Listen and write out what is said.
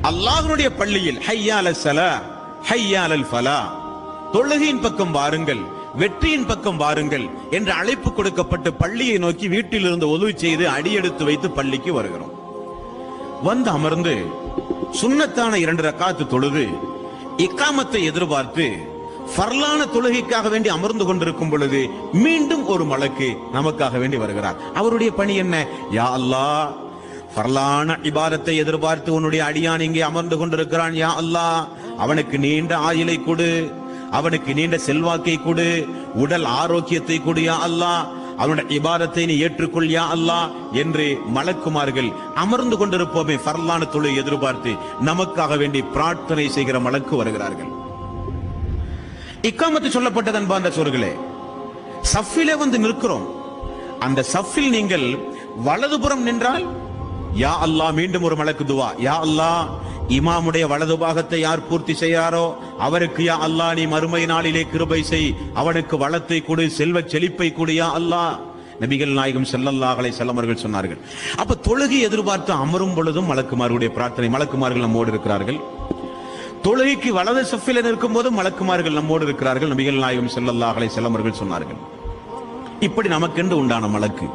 அல்லாஹ்வுடைய பள்ளியில் ஹய்யா அலஸ் ஸலா ஹய்யா அலல் ஃபலா, தொழுகையின் பக்கம் வாருங்கள், வெற்றியின் பக்கம் வாருங்கள் என்ற அழைப்பு கொடுக்கப்பட்டு பள்ளியை நோக்கி வீட்டில் இருந்து ஒது செய்து அடியெடுத்து வைத்து பள்ளிக்கு வருகிறோம். வந்து அமர்ந்து சுன்னத்தான 2 ரக்காத்து தொழுது இக்காமத்தை எதிர்பார்த்து ஃபர்லான தொழுகைக்காக வேண்டி அமர்ந்து கொண்டிருக்கும் பொழுது மீண்டும் ஒரு மலக்கு நமக்காக வேண்டி வருகிறார். அவருடைய பணி என்ன? யா அல்லாஹ், ஃபர்லான இபாதத்தை எதிர்பார்த்து உன்னுடைய அடியான் இங்கே அமர்ந்து கொண்டிருக்கிறான். யா அல்லாஹ், அவனுக்கு நீண்ட ஆயுளை கொடு, அவனுக்கு நீண்ட செல்வாக்கை கொடு, உடல் ஆரோக்கியத்தை கொடு யா அல்லாஹ், அவனுடைய இபாதத்தை நீ ஏற்றுக்கொள் யா அல்லாஹ் என்று மலக்குமார்கள் அமர்ந்து கொண்டிருப்போமே ஃபர்லான தொழுகை எதிர்பார்த்து நமக்காக வேண்டி பிரார்த்தனை செய்கிற மலக்கு வருகிறார்கள். இக்காமத்து சொல்லப்பட்டது அன்பார்ந்த சோர்களே, சஃபிலே வந்து நிற்கிறோம். அந்த சஃபில் நீங்கள் வலதுபுறம் நின்றால் யா அல்லாஹ், மீண்டும் ஒரு மலக்கு துவா, யா அல்லாஹ், இமாமுடைய வலது பாகத்தை யார் பூர்த்தி செய்யாரோ அவருக்கு யா அல்லாஹ் நீ மறுமை நாளிலே கிருபை செய், அவனுக்கு வளத்தை கொடு, செல்வ செழிப்பை கொடு யா அல்லாஹ். நபிகள் நாயகம் ஸல்லல்லாஹு அலைஹி வஸல்லம் அவர்கள் சொன்னார்கள். அப்ப தொழுகை எதிர்பார்த்து அமரும் பொழுதும் மலக்குமார்களுடைய பிரார்த்தனை, மலக்குமார்கள் நம்மோடு இருக்கிறார்கள். தொழுகைக்கு வலது சஃபில நிற்கும் போதும் மலக்குமார்கள் நம்மோடு இருக்கிறார்கள். நபிகள் நாயகம் ஸல்லல்லாஹு அலைஹி வஸல்லம் அவர்கள் சொன்னார்கள். இப்படி நமக்கென்று உண்டான மலக்கு